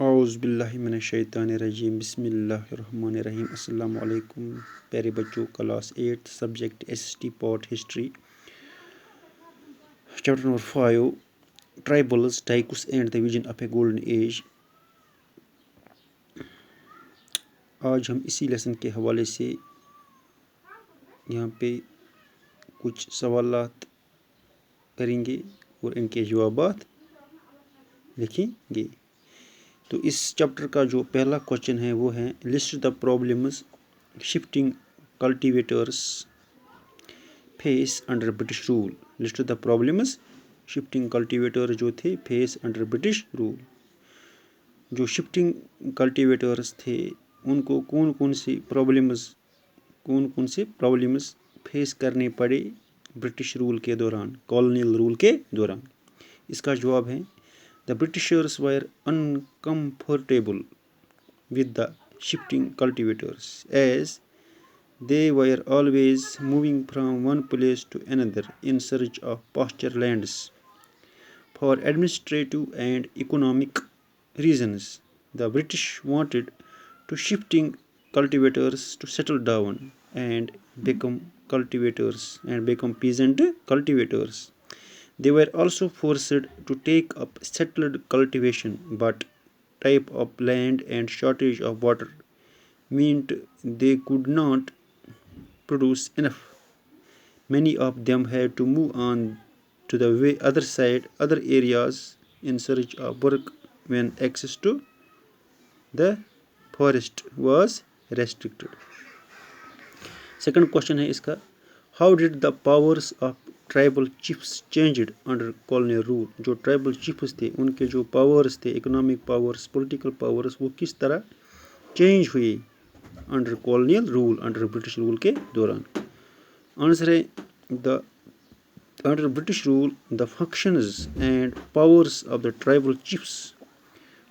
اعوذ باللہ من الشیطان الرجیم بسم اللہ الرحمن الرحیم السلام علیکم پیارے بچوں class 8 subject SST part history chapter number 5 tribals ٹائکس and the vision of a golden age. آج ہم اسی لیسن کے حوالے سے یہاں پہ کچھ سوالات کریں گے اور ان کے جوابات لکھیں گے. تو اس چیپٹر کا جو پہلا کوشچن ہے وہ ہے list the problems shifting cultivators face under British rule. List the problems shifting cultivator جو تھے فیس انڈر برٹش رول. جو شفٹنگ کلٹیویٹرس تھے ان کو کون کون سے پرابلمز فیس کرنے پڑے برٹش رول کے دوران، کالونیل رول کے دوران. اس کا جواب ہے The Britishers were uncomfortable with the shifting cultivators as they were always moving from one place to another in search of pasture lands. For administrative and economic reasons, the British wanted to shifting cultivators to settle down and become peasant cultivators. They were also forced to take up settled cultivation, but type of land and shortage of water meant they could not produce enough. Many of them had to move on to the other areas in search of work when access to the forest was restricted. Second question ہے اس کا How did the powers of tribal chiefs changed under colonial rule. جو tribal chiefs تھے ان کے جو powers تھے، economic powers, political powers, وہ کس طرح چینج ہوئے under colonial rule, under British rule کے دوران. آنسر ہے under British rule the functions and powers of the tribal chiefs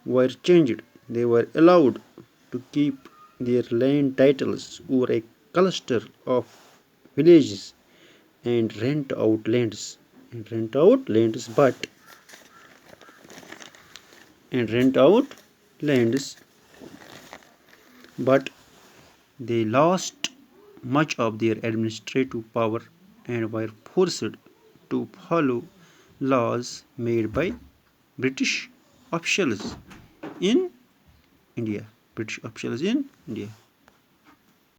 were changed. They were allowed to keep their land titles over a cluster of villages and rent out lands, but they lost much of their administrative power and were forced to follow laws made by British officials in India.